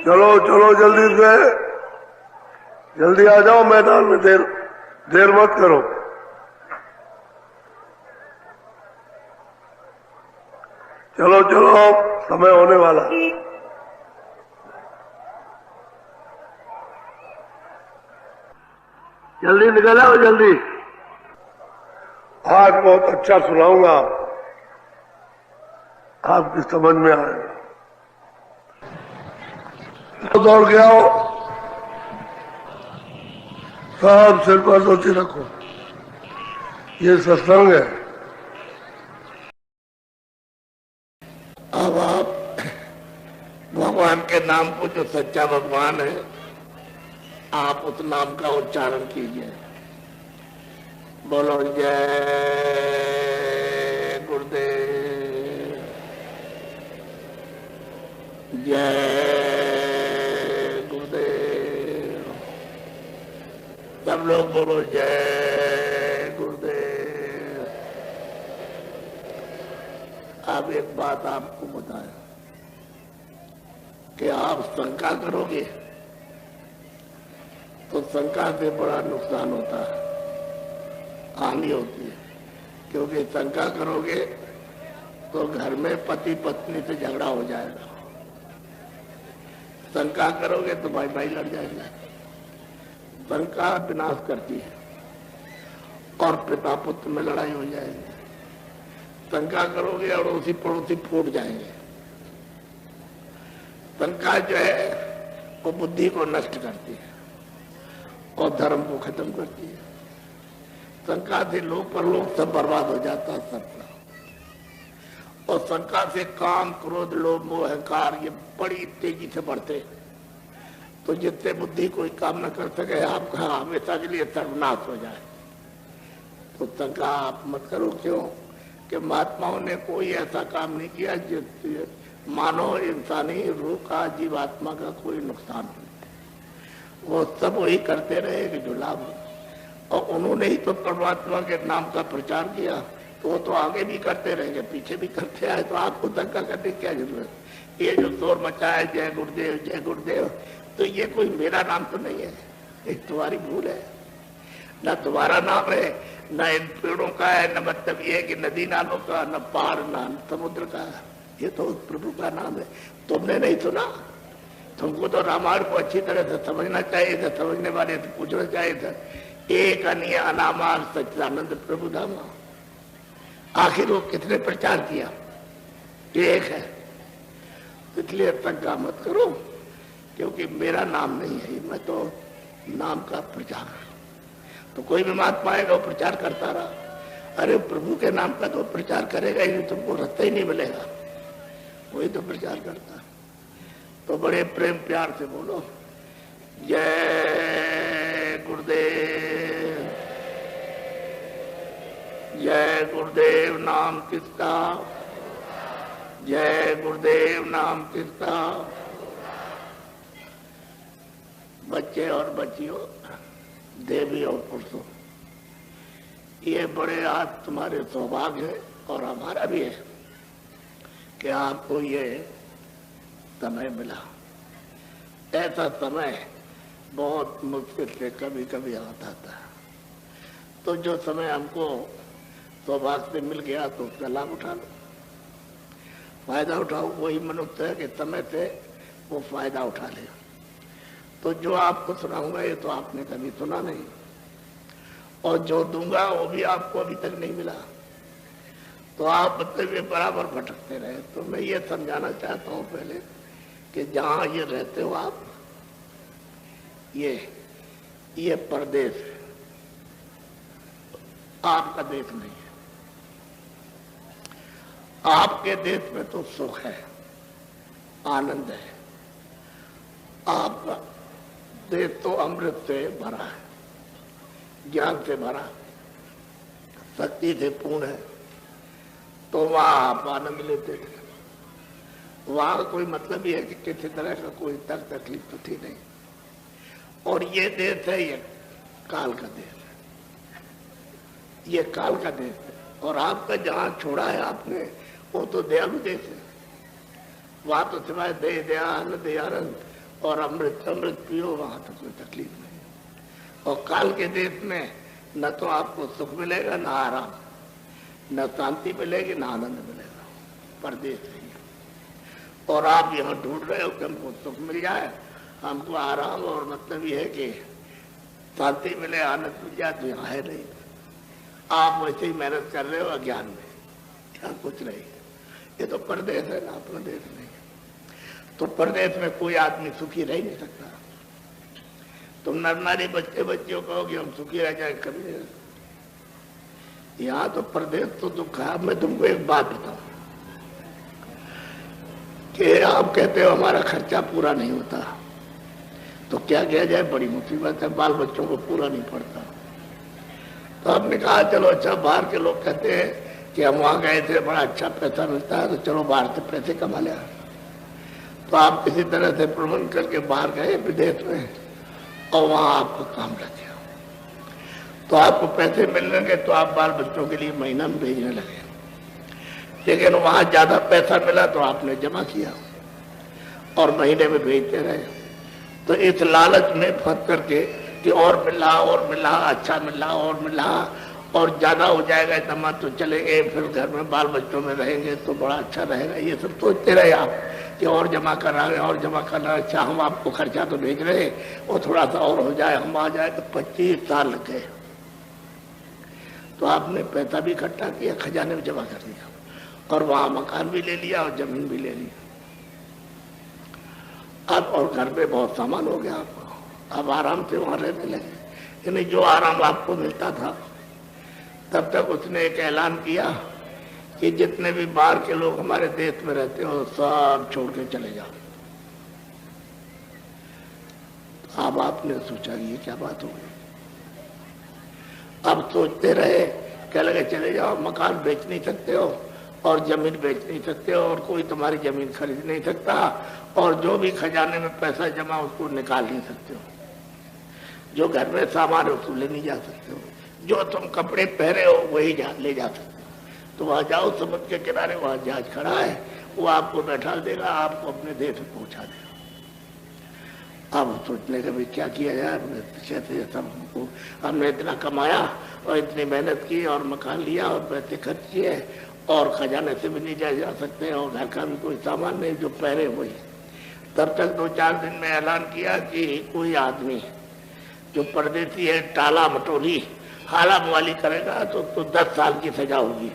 चलो चलो जल्दी से, जल्दी आ जाओ मैदान में, देर मत करो। चलो चलो, समय होने वाला। जल्दी निकल आओ, जल्दी। आज बहुत अच्छा सुनाऊंगा, आपकी समझ में आएगा। दौड़ के आओ, सब सिर पर धोती रखो, ये सत्संग है। अब आप भगवान के नाम को, जो सच्चा भगवान है, आप उस नाम का उच्चारण कीजिए। बोलो जय गुरुदेव, जय गुरुदेव। सब लोग बोलो जय गुरुदेव। अब एक बात आपको बताएं कि आप शंका करोगे तो शंका से बड़ा नुकसान होता है, हानि होती है। क्योंकि शंका करोगे तो घर में पति पत्नी से झगड़ा हो जाएगा, शंका करोगे तो भाई भाई लड़ जाएंगे। शंका विनाश करती है और पिता पुत्र में लड़ाई हो जाएगी। शंका करोगे अड़ोसी पड़ोसी फूट जाएंगे। शंका जो है वो बुद्धि को नष्ट करती है और धर्म को खत्म करती है। शंका से लोक परलोक सब बर्बाद हो जाता है सबका। और शंका से काम क्रोध लोभ मोह अहंकार ये बड़ी तेजी से बढ़ते। तो जितने बुद्धि कोई काम न कर सके, आपका हमेशा के लिए सर्वनाश हो जाए। तो शंका आप मत करो। क्यों? कि महात्माओं ने कोई ऐसा काम नहीं किया जिससे मानव इंसानी रूह का, जीवात्मा का कोई नुकसान हो। वो सब वही करते रहे कि जो लाभ हो। और उन्होंने ही तो परमात्मा के नाम का प्रचार किया, तो वो तो आगे भी करते रहेंगे, पीछे भी करते आए। तो आपको शंका करने की क्या जरूरत? ये जो शोर मचा है जय गुरुदेव जय गुरुदेव, तो ये कोई मेरा नाम तो नहीं है, ये तुम्हारी भूल है। न तुम्हारा नाम है, न इन पेड़ों का है, न मतलब ये है कि नदी नालों का, न पहाड़ न समुद्र का। ये तो प्रभु का नाम है। तुमने नहीं सुना? तुमको तो रामायण को अच्छी तरह से समझना चाहिए था, समझने वाले से पूछना चाहिए था। एक अनिय अनामार सच्चिदानंद प्रभु धामा, आखिर वो किसने प्रचार किया? एक है। इसलिए शंका मत करो, क्योंकि मेरा नाम नहीं है, मैं तो नाम का प्रचार। तो कोई भी महात्मा आएगा वो प्रचार करता रहा। अरे प्रभु के नाम का तो प्रचार करेगा ही नहीं, तुमको रास्ता ही नहीं मिलेगा। वही तो प्रचार करता। तो बड़े प्रेम प्यार से बोलो जय गुरुदेव, जय गुरुदेव नाम किसका, जय गुरुदेव नाम किसका। बच्चे और बच्चियों, देवी और पुरुषों, ये बड़े आज तुम्हारे सौभाग्य है और हमारा भी है कि आपको ये समय मिला। ऐसा समय बहुत मुश्किल से कभी कभी आता था। तो जो समय हमको सौभाग्य से मिल गया तो उसका लाभ उठा लो, फायदा उठाओ। वही मनुष्य है कि समय से वो फायदा उठा ले। तो जो आपको सुनाऊंगा ये तो आपने कभी सुना नहीं, और जो दूंगा वो भी आपको अभी तक नहीं मिला। तो आप मतलब ये बराबर भटकते रहे। तो मैं ये समझाना चाहता हूँ पहले कि जहाँ ये रहते हो आप, ये परदेश है, आपका देश नहीं है। आपके देश में तो सुख है, आनंद है। आपका देश तो अमृत से भरा है, ज्ञान से भरा, शक्ति से पूर्ण है। तो वहां आप आनंद लेते थे। वहां कोई मतलब ही है कि किसी तरह का कोई तकलीफ तो थी नहीं। और ये देश है, ये काल का देश है, ये काल का देश है। और आपका जहां छोड़ा है आपने, वो तो दयालु देश है। वहां तो सिवाय दे दयान दयानंद और अमृत अमृत पियो, वहां तो कोई तकलीफ नहीं। और काल के देश में न तो आपको सुख मिलेगा, न आराम, न शांति मिलेगी, न आनंद मिलेगा। परदेश है ये। और आप यहाँ ढूंढ रहे हो कि हमको सुख मिल जाए, हमको आराम, और मतलब ये है कि शांति मिले, आनंद मिल जाए, तो यहाँ है नहीं। आप वैसे ही मेहनत कर रहे हो अज्ञान में, यहाँ कुछ नहीं। ये तो परदेश है ना, अपना देश नहीं। तो परदेश में कोई आदमी सुखी रह नहीं सकता। तुम नर नारी बच्चे बच्चियों कहोगे हम सुखी रह जाए, कभी नहीं। यहाँ तो परदेश तो दुख है। मैं तुमको एक बात बताऊं कि आप कहते हो हमारा खर्चा पूरा नहीं होता, तो क्या किया जाए? बड़ी मुसीबत है, बाल बच्चों को पूरा नहीं पड़ता। तो आपने कहा चलो अच्छा, बाहर के लोग कहते हैं कि हम वहां गए थे, बड़ा अच्छा पैसा मिलता है, तो चलो बाहर से पैसे कमा लिया। तो आप किसी तरह से प्रबंध करके बाहर गए विदेश में, और वहां आपको काम लग गया, तो आपको पैसे मिलने लगे, तो आप बाल बच्चों के लिए महीना में भेजने लगे। लेकिन वहां ज्यादा पैसा मिला तो आपने जमा किया और महीने में भेजते रहे। तो इस लालच में फंस करके कि और मिला, अच्छा मिला, और मिला, और ज्यादा हो जाएगा इतना तो चलेंगे, फिर घर में बाल बच्चों में रहेंगे तो बड़ा अच्छा रहेगा, ये सब सोचते रहे आप कि और जमा कर रहा है, और जमा कर रहा है। अच्छा, हम आपको खर्चा तो भेज रहे हैं, और थोड़ा सा और हो जाए, हम आ जाए। तो 25 साल लग गए। तो आपने पैसा भी इकट्ठा किया, खजाने में जमा कर दिया, और वहां मकान भी ले लिया और जमीन भी ले ली। अब और घर में बहुत सामान हो गया आपको, अब आराम से वहां रहने लगे। यानी जो आराम आपको मिलता था, तब तक उसने एक ऐलान किया कि जितने भी बाहर के लोग हमारे देश में रहते हो सब छोड़ के चले जाओ। अब आपने सोचा ये क्या बात हो गई? अब सोचते रहे, क्या लगे चले जाओ, मकान बेच नहीं सकते हो, और जमीन बेच नहीं सकते हो, और कोई तुम्हारी जमीन खरीद नहीं सकता, और जो भी खजाने में पैसा जमा उसको निकाल नहीं सकते हो, जो घर में सामान है उसको ले नहीं जा सकते हो, जो तुम कपड़े पहने हो वही ले जा सकते हो। तो वहां जाओ समुद्र के किनारे, वहां जहाज खड़ा है, वो आपको बैठा देगा, आपको अपने देश में पहुंचा देगा। अब सोचने का भी क्या किया जाए, कैसे सब हमने इतना कमाया और इतनी मेहनत की और मकान लिया और पैसे खर्च किए, और खजाने से भी नहीं जा सकते, और घर का भी कोई सामान नहीं, जो पहरे वही। तब तक 2-4 दिन में ऐलान किया कि कोई आदमी जो परदेसी है, टाला मटोली हाला मुआली करेगा तो 10 साल की सजा होगी,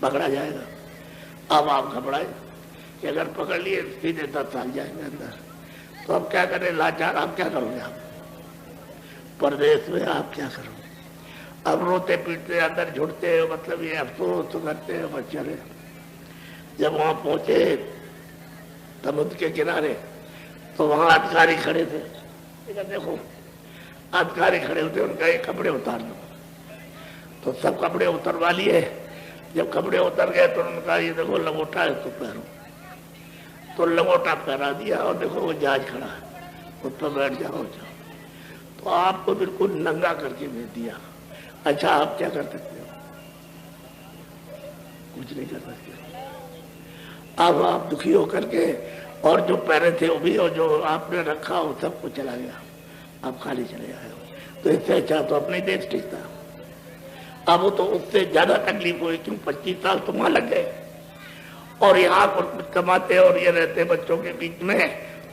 पकड़ा जाएगा। अब आप घबराए कि अगर पकड़ लिए सीधे 10 साल जाएंगे अंदर। तो अब क्या करें, लाचार, आप क्या करोगे? आप परदेश में आप क्या करोगे? अब रोते पीटते अंदर झुटते हो, मतलब ये अफसोस तो करते हो बच्चे। जब वहां पहुंचे समुद्र के किनारे, तो वहां अधिकारी खड़े थे। देखो, अधिकारी खड़े होते, उनका ये कपड़े उतार लो। तो सब कपड़े उतरवा लिए। जब कपड़े उतर गए तो उनका ये देखो लंगोटा है, तो पहनो। तो लंगोटा पहना दिया, और देखो वो जहाज खड़ा है, उस पर बैठ जाओ। तो आपको बिल्कुल नंगा करके भेज दिया। अच्छा, आप क्या कर सकते हो? कुछ नहीं कर सकते। अब आप दुखी होकर के, और जो पहने थे वो भी, और जो आपने रखा वो सब कुछ चला गया, आप खाली चले आए हो। तो इससे अच्छा तो अपने देश ठीक था। अब तो उससे ज्यादा तकलीफ हुई, क्यों 25 साल तो वहां लग गए, और यहाँ कुछ कमाते और ये रहते बच्चों के बीच में,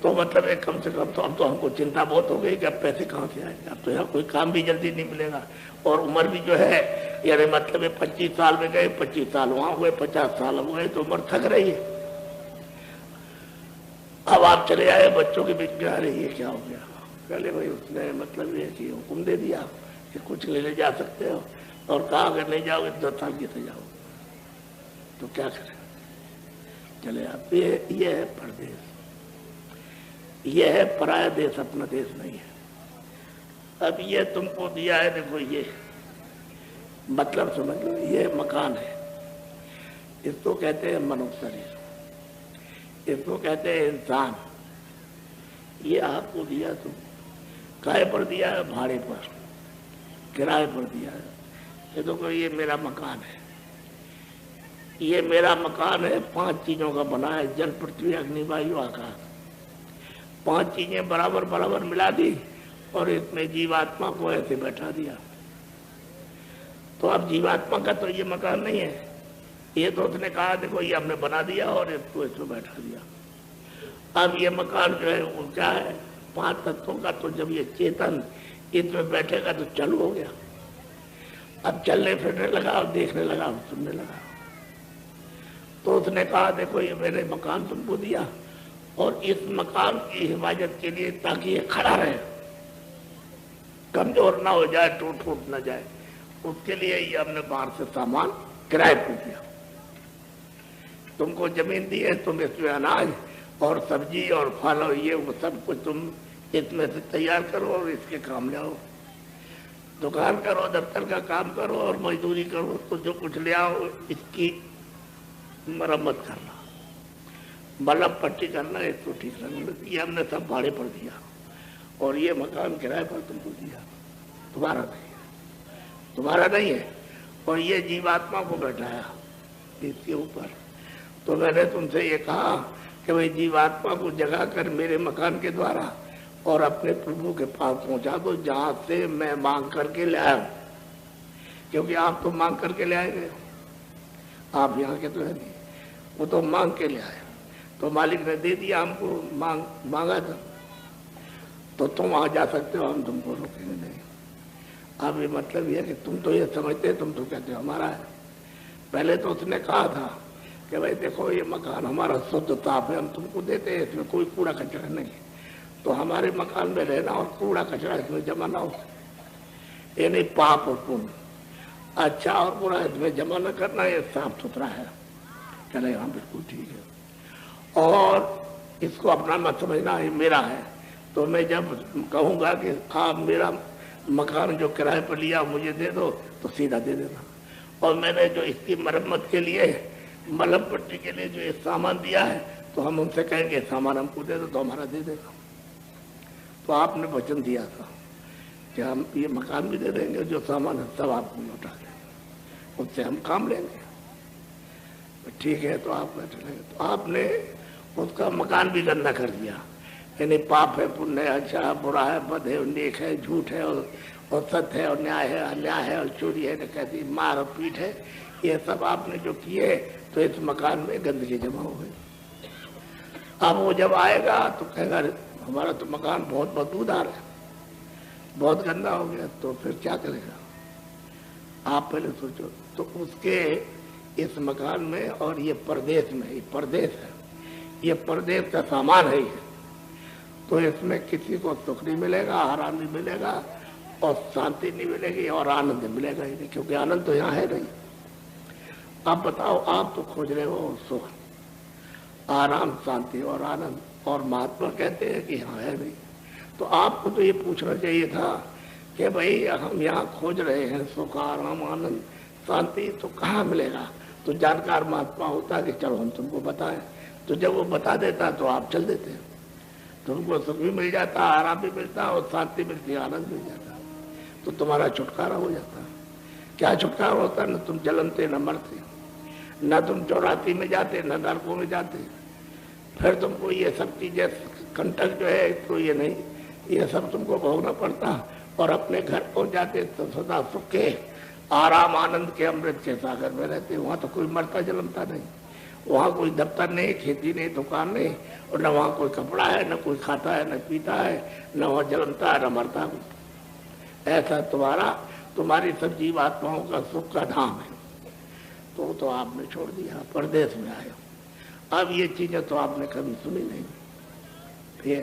तो मतलब एक कम से कम तो अब तो हमको चिंता बहुत हो गई कि अब पैसे कहाँ से आएंगे। अब तो यहाँ कोई काम भी जल्दी नहीं मिलेगा, और उम्र भी जो है, यानी मतलब 25 साल में गए, 25 साल वहां हुए, 50 साल हुए, तो उम्र थक रही है। अब आप चले आए बच्चों के बीच में, आ रही है क्या हो गया? पहले भाई उसने मतलब ये कि हुक्म दे दिया कि कुछ ले जा सकते हो, और कहा अगर नहीं जाओगे तो 10 साल की सजा हो। तो क्या करें? चले आप, ये है परदेश, ये है पराया देश, अपना देश नहीं है। अब ये तुमको दिया है, देखो ये मतलब समझ लो, ये मकान है, इसको कहते हैं मनुष्य शरीर, इसको कहते हैं इंसान। ये आपको दिया, तुम किराए पर दिया है, भाड़े पर, किराए पर दिया है। ये देखो, ये मेरा मकान है, ये मेरा मकान है, 5 चीजों का बना है, जल, पृथ्वी, अग्नि, वायु, आकाश। 5 चीजें बराबर बराबर मिला दी और इसमें जीवात्मा को ऐसे बैठा दिया। तो अब जीवात्मा का तो ये मकान नहीं है, ये तो उसने कहा देखो ये हमने बना दिया और इसको इसमें बैठा दिया। अब ये मकान जो है वो क्या है, 5 तत्वों का। तो जब ये चेतन इसमें बैठेगा तो चालू हो गया। अब चलने फिरने लगा और देखने लगा और सुनने लगा। तो उसने कहा देखो ये मैंने मकान तुमको दिया और इस मकान की हिफाजत के लिए ताकि ये खड़ा रहे, कमजोर ना हो जाए, टूट फूट ना जाए, उसके लिए ये हमने बाहर से सामान किराए पर दिया। तुमको जमीन दी है, तुम इसमें अनाज और सब्जी और फल और ये वो सब कुछ तुम इसमें से तैयार करो और इसके काम लाओ। दुकान करो, दफ्तर का काम करो और मजदूरी करो, तो जो कुछ ले आओ इसकी मरम्मत करना, मलम पट्टी करना, इसको ठीक करना, ये हमने सब भाड़े पर दिया और ये मकान किराए पर तुमको दिया, तुम्हारा नहीं है, तुम्हारा नहीं है। और ये जीवात्मा को बैठाया इसके ऊपर। तो मैंने तुमसे ये कहा कि भाई जीवात्मा को जगा कर मेरे मकान के द्वारा और अपने प्रभु के पास पहुंचा दो, जहां से मैं मांग करके ले आया हूं। क्योंकि आप तो मांग करके ले आए, आप यहाँ के तो है नहीं, वो तो मांग के ले आए। तो मालिक ने दे दिया हमको, मांगा था, तो तुम वहां जा सकते हो, हम तुमको रोकेंगे नहीं। अब ये मतलब ये है कि तुम तो ये समझते, तुम तो कहते हो हमारा है। पहले तो उसने कहा था कि भाई देखो ये मकान हमारा शुद्ध साफ है, हम तुमको देते हैं, इसमें कोई कूड़ा कचरा नहीं, तो हमारे मकान में रहना और कूड़ा कचरा इसमें जमा ना हो, ये नहीं पाप और पुण्य, अच्छा और बुरा इसमें जमा न करना, ये साफ सुथरा है। कह रहे हाँ बिल्कुल ठीक है, और इसको अपना मत समझना, ये मेरा है। तो मैं जब कहूँगा कि आप मेरा मकान जो किराए पर लिया मुझे दे दो, तो सीधा दे देना। और मैंने जो इसकी मरम्मत के लिए, मलम पट्टी के लिए जो ये सामान दिया है, तो हम उनसे कहेंगे सामान हमको दे दो, तो हमारा दे देगा। तो आपने वचन दिया था कि हम ये मकान भी दे देंगे, जो सामान है सब आपको लौटा देंगे, उससे हम काम लेंगे। ठीक है, तो आप बैठे रहेंगे। तो आपने उसका मकान भी गंदा कर दिया, यानी पाप है, पुण्य है, अच्छा है, बुरा है, बद है, नेक है, झूठ है और सत्य है, और न्याय है, अन्याय है, और चोरी है, डकैती, मार और पीट है, ये सब आपने जो किए, तो इस मकान में गंदगी जमा हो गई। अब वो जब आएगा तो कहेगा हमारा तो मकान बहुत बदबूदार है, बहुत गंदा हो गया, तो फिर क्या करेगा? आप पहले सोचो। तो उसके इस मकान में और ये परदेश में, ये परदेश है, ये परदेश का सामान है ये, तो इसमें किसी को सुख नहीं मिलेगा, आराम नहीं मिलेगा और शांति नहीं मिलेगी और आनंद मिलेगा ही नहीं, क्योंकि आनंद तो यहाँ है नहीं। आप बताओ, आप तो खोज रहे हो सुख, आराम, शांति और आनंद, और महात्मा कहते हैं कि यहाँ है नहीं। तो आपको तो ये पूछना चाहिए था कि भाई हम यहाँ खोज रहे हैं सुख, आराम, आनंद, शांति, तो कहाँ मिलेगा? तो जानकार महात्मा होता कि चलो हम तुमको बताएं। तो जब वो बता देता तो आप चल देते, तुमको सुख भी मिल जाता, आराम भी मिलता और शांति मिलती, आनंद मिल जाता, तो तुम्हारा छुटकारा हो जाता। क्या छुटकारा होता? न तुम जलनते न मरते, न तुम चौरासी में जाते, न नरकों में जाते। फिर तुमको ये सब चीजें कंटक जो है, तो ये नहीं, ये सब तुमको भोगना पड़ता और अपने घर पहुंच जाते तो सदा सुख के, आराम, आनंद के, अमृत के सागर में रहते। वहां तो कोई मरता जलमता नहीं, वहां कोई दफ्तर नहीं, खेती नहीं, दुकान नहीं, और न वहां कोई कपड़ा है, न कोई खाता है, न पीता है, न वहां जलमता है, न मरता है। ऐसा तुम्हारी सब जीवात्माओं का सुख का धाम है। तो आपने छोड़ दिया, परदेश में आए। अब ये चीजें तो आपने कभी सुनी नहीं, फिर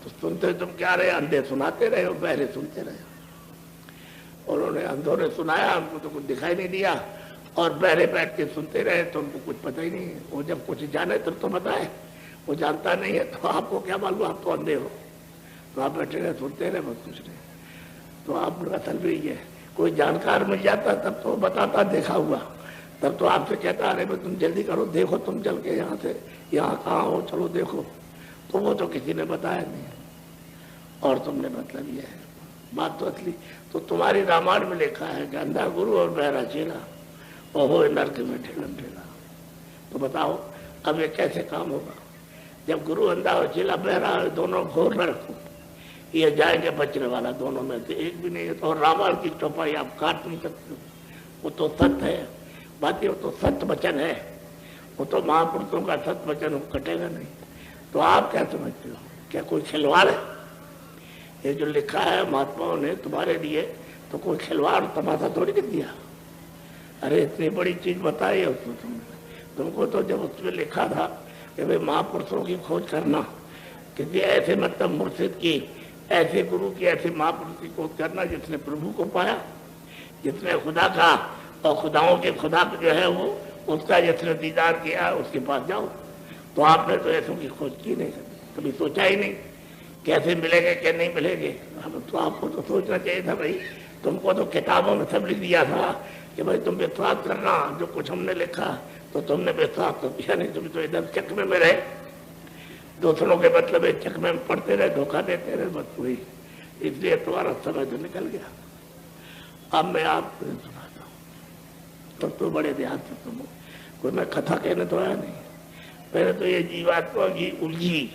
तो सुनते तुम क्या रहे? अंधे सुनाते रहे हो, बहरे सुनते रहे। उन्होंने अंधों ने सुनाया, हमको तो कुछ दिखाई नहीं दिया, और बहरे बैठ के सुनते रहे तो उनको कुछ पता ही नहीं है। वो जब कुछ जाने तब तो बताए, वो जानता नहीं है तो आपको क्या मालूम, आप तो अंधे हो। तो आप बैठे रहे, सुनते रहे, बस कुछ नहीं। तो आप असल भी ये, कोई जानकार मिल जाता तब तो बताता देखा हुआ, तब तो आपसे कहता अरे भाई तुम जल्दी करो, देखो तुम चल के यहाँ से, यहाँ कहाँ हो, चलो देखो। तो वो तो किसी ने बताया नहीं, और तुमने मतलब ये है, बात तो असली। तो तुम्हारी रामायण में लिखा है कि अंधा गुरु और बहरा चेला, और हो नरक में ठेलम ठेला। तो बताओ अब ये कैसे काम होगा? जब गुरु अंधा और चेला बहरा है, दोनों घोर न रखो, ये जाएंगे बचने वाला, दोनों में से एक भी नहीं है। तो रावण की चौपाई आप काट नहीं सकते, वो तो सत्य है, बाकी वो तो सत्य वचन है, वो तो महापुरुषों का सत्य वचन कटेगा नहीं। तो आप क्या समझते हो, क्या कोई खिलवाड़ है? ये जो लिखा है महात्माओं ने तुम्हारे लिए, तो कोई खिलवाड़ तमाशा थोड़ी कर दिया। अरे इतनी बड़ी चीज बताई है उसको तुमको तो जब उसमें लिखा था कि भाई महापुरुषों की खोज करना, किसी ऐसे मतलब मुर्शिद की, ऐसे गुरु की, ऐसे महापुरुष की खोज करना जिसने प्रभु को पाया, जिसने खुदा का और खुदाओं के खुदा जो है वो उसका जिसने दीदार किया, उसके पास जाओ। तो आपने तो ऐसों की खोज की नहीं, कभी सोचा ही नहीं कैसे मिलेंगे क्या नहीं मिलेंगे। अब तो आपको तो सोचना चाहिए था भाई, तुमको तो किताबों में सब लिख दिया था कि भाई तुम विश्वास करना, जो कुछ हमने लिखा तो तुमने विश्वास तो किया नहीं, तुम तो इधर चकमे में रहे, दूसरों के मतलब चकमे में पढ़ते रहे, धोखा देते रहे, बस वही, इसलिए तुम्हारा समय तो निकल गया। अब मैं आपको सुनाता हूँ, तो बड़े ध्यान से सुनो, कोई मैं कथा कहने तो आया नहीं। पहले तो ये जीवात्मा की उलझी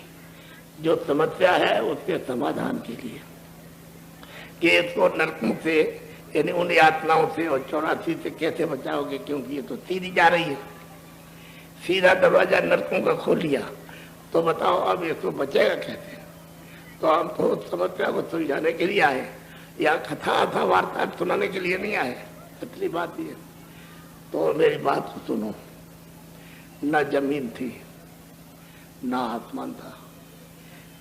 जो समस्या है उसके समाधान के लिए कि इसको नरकों से, यानी उन यातनाओं से और 84 से कैसे बचाओगे, क्योंकि ये तो सीधी जा रही है, सीधा दरवाजा नरकों का खोल लिया, तो बताओ अब इसको बचेगा कैसे? तो हम तो समस्या को सुलझाने के लिए आए, या कथा था वार्ता सुनाने के लिए नहीं आए। असली बात ये, तो मेरी बात तो सुनो, न जमीन थी ना आसमान था।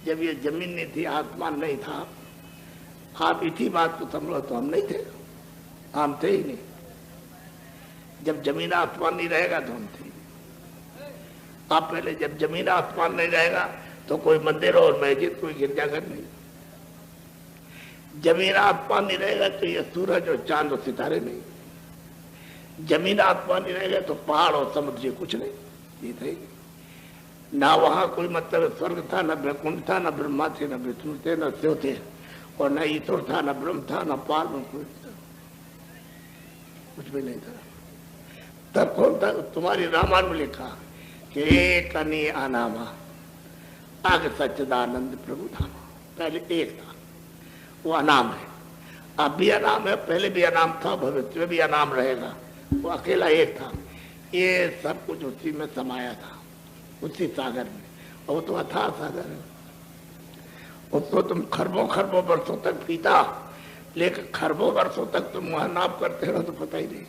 जब ये जमीन नहीं थी, आसमान नहीं था, आप इसी बात को समझो, तो हम नहीं थे, हम थे ही नहीं। जब जमीन आसमान नहीं रहेगा तो हम थे। आप पहले जब जमीन आसमान नहीं रहेगा तो कोई मंदिर और मस्जिद, कोई गिरजाघर नहीं। जमीन आसमान नहीं रहेगा तो ये सूरज और चांद और सितारे नहीं। जमीन आसमान नहीं रहेगा तो पहाड़ और समुद्र कुछ नहीं, ये थे ना। वहां कोई मतलब स्वर्ग था, न वैकुंठ था, न ब्रह्मा थे, न विष्णु थे, न शिव थे, और न ईश्वर था, न ब्रह्म था, न पार में कुछ था, कुछ भी नहीं था। तब कौन था? तुम्हारी रामायण में लिखा कि एक अनी अनामा आग सच्चिदानंद प्रभु धामा। पहले एक था, वो अनाम है, अब भी अनाम है, पहले भी अनाम था, भविष्य में भी अनाम रहेगा। वो अकेला एक था, ये सब कुछ उसी में समाया था, उसी सागर में, और वो तो अथाह सागर है। उसको तुम खरबों खरबों वर्षों तक पीता, लेकिन खरबों वर्षों तक तुम वहां नाप करते रहो तो पता ही नहीं।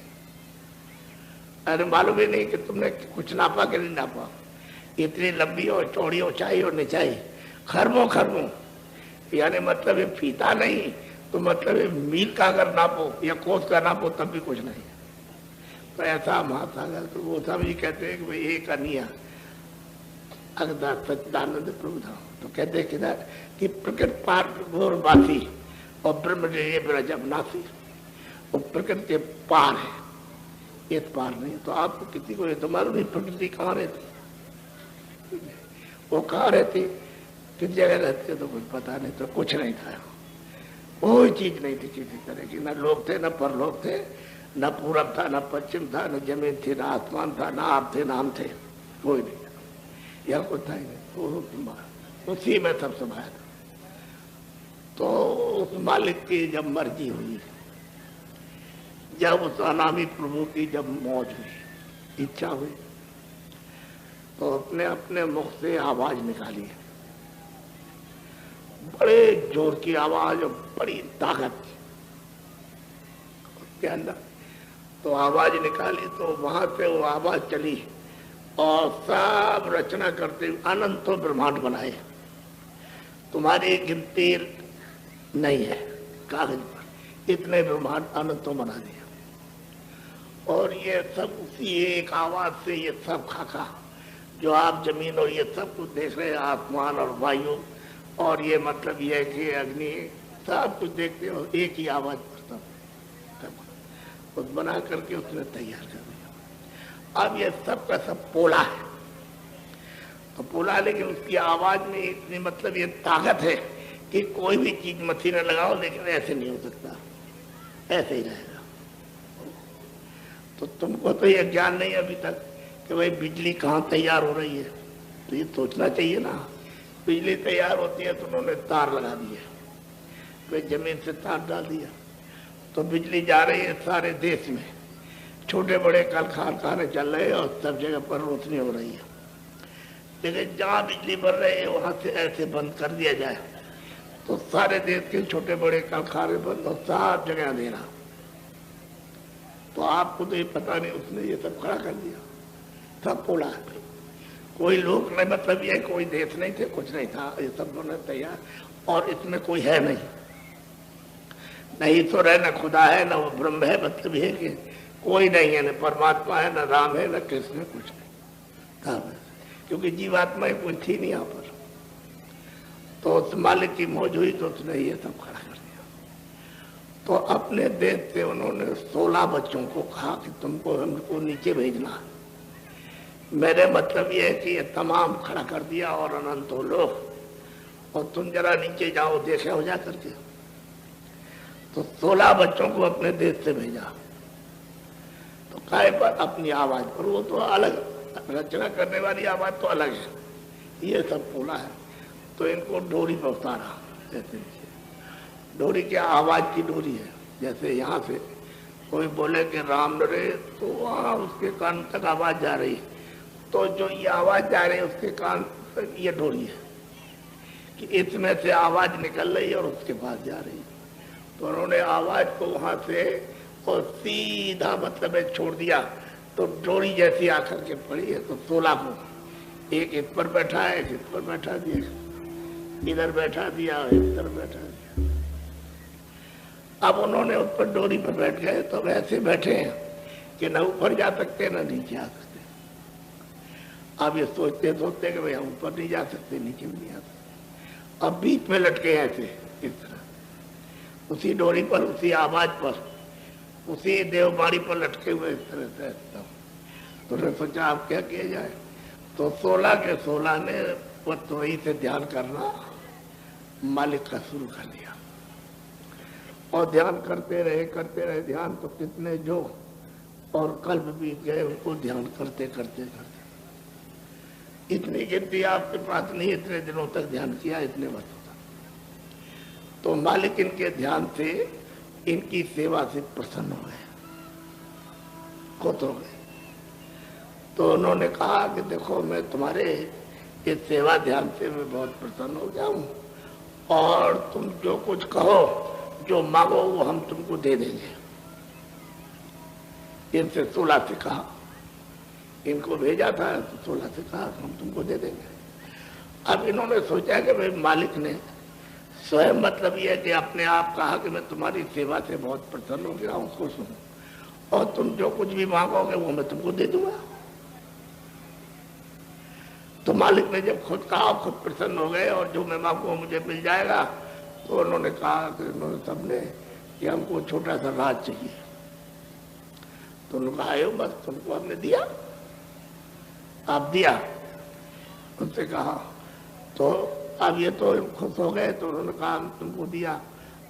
अरे मालूम ही नहीं कि तुमने कुछ नापा कि नहीं नापा। इतनी लंबी और चौड़ी ऊंचाई और निचाई, खरबों खरबों, यानी मतलब ये पीता नहीं, तो मतलब ये मील का अगर नापो या कोस का नापो तब भी कुछ नहीं। तो ऐसा महासागर, तो वो सब ये कहते हैं कि भाई एक अनिया अगदा सच्चिदानंद प्रभु धाम। तो कहते हैं किधर कि प्रकृति पार वासी और ब्रह्म ब्रज अविनाशी, वो प्रकृति के पार है, ये पार नहीं। तो आपको किसी को ये तो मालूम नहीं प्रकृति कहाँ रहती, वो कहाँ रहती, किस जगह रहती है, तो कुछ पता नहीं। तो कुछ नहीं था, कोई चीज नहीं थी किसी तरह की, न लोग थे, न परलोक थे, न पूरब था, न पश्चिम था, न जमीन थी, न आसमान था, न आप थे, न हम थे, कोई नहीं, यह कुछ था ही नहीं। तो उसी में सब समाया था। तो उस मालिक की जब मर्जी हुई, जब उस अनामी प्रभु की जब मौज हुई, इच्छा हुई, तो अपने अपने मुख से आवाज निकाली, बड़े जोर की आवाज और बड़ी ताकत उसके अंदर। तो आवाज निकाली, तो वहां से वो आवाज चली और सब रचना करते हुए अनंतों ब्रह्मांड बनाए। तुम्हारी गिनती नहीं है कागज पर, इतने ब्रह्मांड अनंतों बना दिया। और ये सब उसी एक आवाज से ये सब खाका, जो आप जमीन और ये सब कुछ देख रहे हैं, आसमान और वायु और ये मतलब ये कि अग्नि, सब कुछ देखते हो, एक ही आवाज पर सब उस बना करके उसने तैयार कर दिया। अब ये सब का सब पोला है, तो पोला, लेकिन उसकी आवाज में इतनी मतलब ये ताकत है कि कोई भी चीज मशीन लगाओ, लेकिन ऐसे नहीं हो सकता, ऐसे ही रहेगा। तो तुमको तो ये ज्ञान नहीं अभी तक कि भाई बिजली कहाँ तैयार हो रही है, तो ये सोचना चाहिए ना, बिजली तैयार होती है तो उन्होंने तार लगा दिए, फिर जमीन से तार डाल दिया, तो बिजली जा रही है सारे देश में, छोटे बड़े कल कारखाने चल रहे हैं और सब जगह पर रोशनी हो रही है। लेकिन जहाँ बिजली बन रही है वहां से ऐसे बंद कर दिया जाए तो सारे देश के छोटे बड़े कारखाने बंद और सब जगह अंधेरा। तो आपको तो ये पता नहीं, उसने ये सब खड़ा कर दिया, सब बोला। कोई लोग नहीं, मतलब ये कोई देश नहीं थे, कुछ नहीं था, ये सब होना तैयार। और इसमें कोई है नहीं, न ईश्वर है, न खुदा है, न वो ब्रह्म है, मतलब ये कि कोई नहीं है, न परमात्मा है, न राम है, न कृष्ण है, कुछ नहीं था। क्योंकि जीवात्मा कोई थी नहीं यहाँ पर। तो उस मालिक की मौज हुई तो उसने ये सब खड़ा कर दिया। तो अपने देश से उन्होंने 16 बच्चों को कहा कि तुमको हमको नीचे भेजना है। मेरे मतलब ये है कि ये तमाम खड़ा कर दिया और अनंत हो लो और तुम जरा नीचे जाओ, देखे हो जा करके। तो 16 बच्चों को अपने देश से भेजा। तो काय पर? अपनी आवाज पर। वो तो अलग, रचना करने वाली आवाज तो अलग है, ये सब बोला है। तो इनको डोरी पर उतारा, जैसे डोरी क्या आवाज की डोरी है। जैसे यहाँ से कोई बोले कि राम रे, तो वहाँ उसके कान तक आवाज जा रही, तो जो ये आवाज जा रही है उसके कान तक ये डोरी है कि इसमें से आवाज निकल रही है और उसके पास जा रही है। तो उन्होंने आवाज को वहां से और सीधा मतलब छोड़ दिया, तो डोरी जैसी आकर के पड़ी है। तो 16 को एक इस पर बैठा है, एक इस पर बैठा दिया, इधर बैठा दिया, इधर बैठा दिया। अब उन्होंने उस पर डोरी पर बैठ गए तो वैसे बैठे हैं कि न ऊपर जा सकते न नीचे आ सकते। अब ये सोचते सोचते कि भाई हम ऊपर नहीं जा सकते, नीचे भी नहीं आ सकते। अब बीच में लटके ऐसे इस तरह, उसी डोरी पर, उसी आवाज पर, उसी देवबाड़ी पर लटके हुए इस तरह से। तो उन्होंने सोचा अब क्या किया जाए। तो 16 के 16 ने वही से ध्यान करना मालिक का शुरू कर दिया और ध्यान करते रहे ध्यान। तो कितने जो और कल्प बीत गए उनको ध्यान करते करते करते। इतनी गिनती आपके पास नहीं, इतने दिनों तक ध्यान किया, इतने बस होता। तो मालिक इनके ध्यान से, इनकी सेवा से प्रसन्न हो गए, खुश हो गए। तो उन्होंने कहा कि देखो मैं तुम्हारे इस सेवा ध्यान से मैं बहुत प्रसन्न हो गया हूँ और तुम जो कुछ कहो, जो मांगो वो हम तुमको दे देंगे। इनसे 16 से कहा, इनको भेजा था तो 16 से कहा हम तुमको दे देंगे। अब इन्होंने सोचा कि भाई मालिक ने स्वयं, मतलब ये है कि अपने आप कहा कि मैं तुम्हारी सेवा से बहुत प्रसन्न हो गया हूँ, खुश हूँ और तुम जो कुछ भी मांगोगे वो मैं तुमको दे दूंगा। तो मालिक ने जब खुद कहा, खुद प्रसन्न हो गए और जो मैं मांगूंगा मुझे मिल जाएगा। तो उन्होंने कहा कि उन्होंने सबने कि हमको छोटा सा राज चाहिए। तो उन्होंने कहा आयो बस तुमको हमने दिया, आप दिया। उनसे कहा तो अब ये तो खुश हो गए। तो उन्होंने कहा हम तुमको दिया,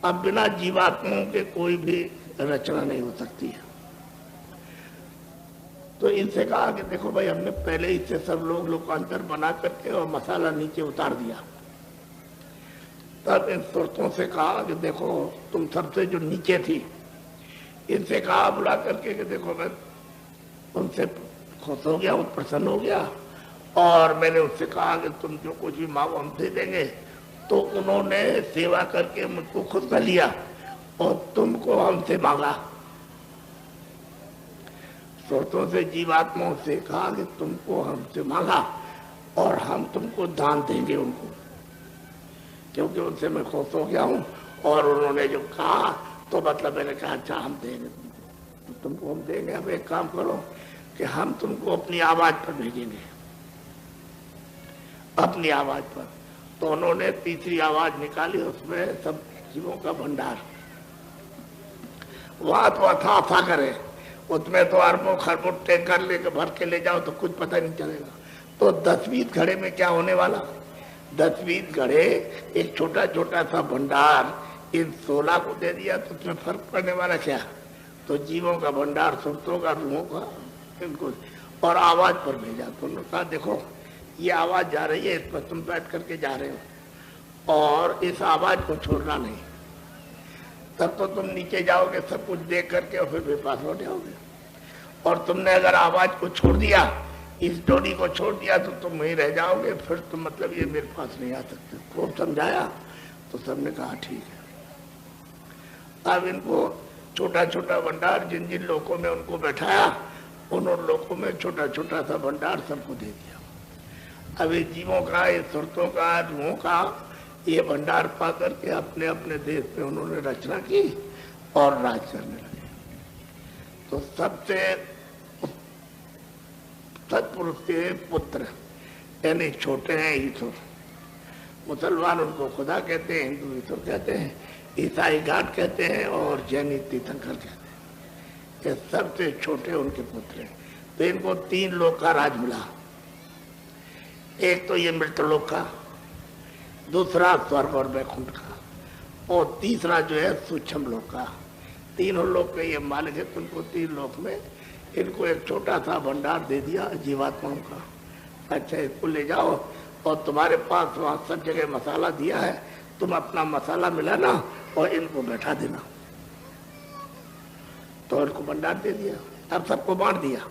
अब बिना जीवात्माओं के कोई भी रचना नहीं हो सकती है। तो इनसे कहा कि देखो भाई हमने पहले इससे सब लोग लोकांतर बना करके और मसाला नीचे उतार दिया। तब इन सुरतों से कहा कि देखो तुम सबसे जो नीचे थी, इनसे कहा बुला करके कि देखो मैं उनसे खुश हो गया, वो प्रसन्न हो गया और मैंने उससे कहा कि तुम जो कुछ भी मांगो हम दे देंगे। तो उन्होंने सेवा करके मुझको खुश कर लिया और तुमको हमसे मांगा। सुरतों से, जीवात्माओं से कहा कि तुमको हमसे मांगा और हम तुमको दान देंगे उनको, क्योंकि उनसे मैं खुश हो गया हूँ। और उन्होंने जो कहा तो मतलब मैंने कहा अच्छा हम देंगे तो तुमको हम देंगे। अब एक काम करो कि हम तुमको अपनी आवाज पर भेजेंगे, अपनी आवाज पर। तो उन्होंने तीसरी आवाज निकाली, उसमें सब जीवों का भंडार। वहां तो अथा करे, उसमें तो अरबों खरबों टैंकर लेकर भर के ले जाओ तो कुछ पता नहीं चलेगा। तो 10-20 घड़े में क्या होने वाला, 10-20 घड़े, एक छोटा छोटा सा भंडार इन 16 को दे दिया तो उसमें फर्क पड़ने वाला क्या। तो जीवों का भंडार, सुरतों का, रूहों का, इनको और आवाज पर भेजा। तो उन्होंने कहा देखो ये आवाज जा रही है, इस पर तुम बैठ करके जा रहे हो और इस आवाज को छोड़ना नहीं, तब तो तुम नीचे जाओगे सब कुछ देख करके और फिर बेपास हो जाओगे। और तुमने अगर आवाज को छोड़ दिया, इस डोरी को छोड़ दिया, तो तुम वहीं रह जाओगे, फिर तुम मतलब ये मेरे पास नहीं आ सकते। खूब समझाया तो सबने कहा ठीक है। अब इनको छोटा छोटा भंडार जिन जिन लोगों में उनको बैठाया, उन लोगों में छोटा छोटा सा भंडार सबको दे दिया। अब ये जीवों का, ये सुरतों का, रूहों का ये भंडार पा करके अपने अपने देश में उन्होंने रचना की और राज करने लगे। तो सबसे सत्पुरुष के पुत्र यानी छोटे हैं ईश्वर, मुसलमान उनको खुदा कहते हैं, हिंदू ईश्वर कहते हैं, ईसाई घाट कहते हैं और जैनी तीर्थंकर कहते हैं। ये सबसे छोटे उनके पुत्र हैं। तो इनको 3 लोक का राज मिला। एक तो ये मृतलोक का, दूसरा स्वर्ग और वैकुंठ का, और तीसरा जो है सूक्ष्म लोक का। तीनों लोक के ये मालिक है। तुमको 3 लोक में इनको एक छोटा सा भंडार दे दिया जीवात्माओं का। अच्छा, इसको ले जाओ और तुम्हारे पास वहाँ सब जगह मसाला दिया है, तुम अपना मसाला मिलाना और इनको बैठा देना। तो इनको भंडार दे दिया। अब सबको बांट दिया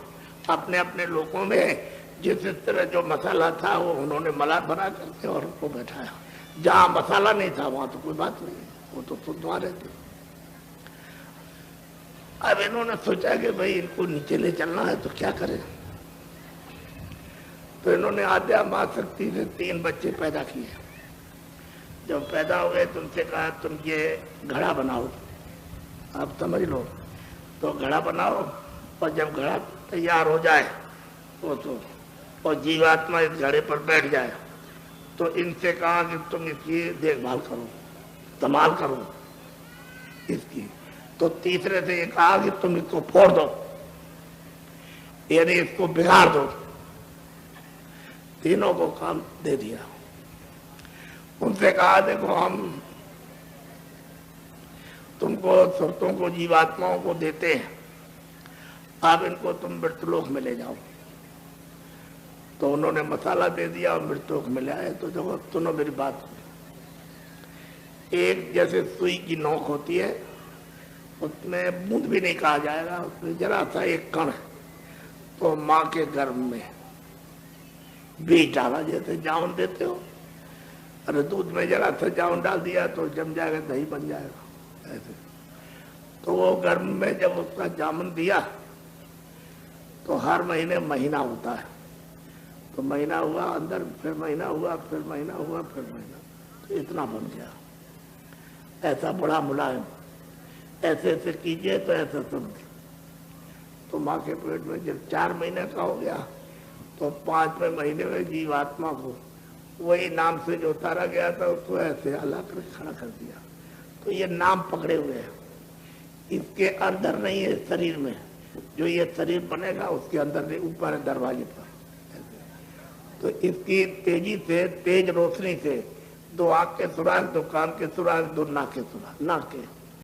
अपने अपने लोगों में। जिस तरह जो मसाला था वो उन्होंने मला बना करके और उनको बैठाया। जहाँ मसाला नहीं था वहां तो कोई बात नहीं, वो तो शुद्ध वहां रहते। अब इन्होंने सोचा कि भाई इनको नीचे ले चलना है तो क्या करें। तो इन्होंने आद्या मां शक्ति से 3 बच्चे पैदा किए। जब पैदा हो गए तुमसे कहा तुम ये घड़ा बनाओ, आप समझ लो। तो घड़ा बनाओ और जब घड़ा तैयार हो जाए तो और जीवात्मा इस घड़े पर बैठ जाए तो इनसे कहा कि तुम इसकी देखभाल करो, संभाल करो इसकी। तो तीसरे से ये कहा कि तुम इसको फोड़ दो, यानी इसको बिगाड़ दो। तीनों को काम दे दिया। उनसे कहा देखो हम तुमको सुरतों को, जीवात्माओं को देते हैं, अब इनको तुम मृतलोक में ले जाओ। तो उन्होंने मसाला दे दिया और मृतलोक में ले आए। तो देखो सुनो मेरी बात, एक जैसे सुई की नोक होती है, उसमें बूंद भी नहीं कहा जाएगा, उसमें जरा सा एक कण है। तो माँ के गर्भ में बीज डाला, जैसे जामुन देते हो, अरे दूध में जरा सा जामुन डाल दिया तो जम जाएगा, दही बन जाएगा ऐसे। तो वो गर्भ में जब उसका जामुन दिया तो हर महीने महीना होता है। तो महीना हुआ अंदर, फिर महीना हुआ, फिर महीना हुआ, फिर महीना, तो इतना बन गया। ऐसा बड़ा मुलायम, ऐसे ऐसे कीजिए तो ऐसा समझ। तो माँ के पेट में जब 4 महीने का हो गया तो 5वें महीने में जीवात्मा को वही नाम से जो उतारा गया था उसको ऐसे अलग कर खड़ा कर दिया। तो ये नाम पकड़े हुए हैं, इसके अंदर नहीं है शरीर में। जो ये शरीर बनेगा उसके अंदर नहीं, ऊपर है दरवाजे पर। तो इसकी तेजी से, तेज रोशनी से 2 आँख के सुराग, 2 कान के सुराग, 2 नाक के सुराग, नाक के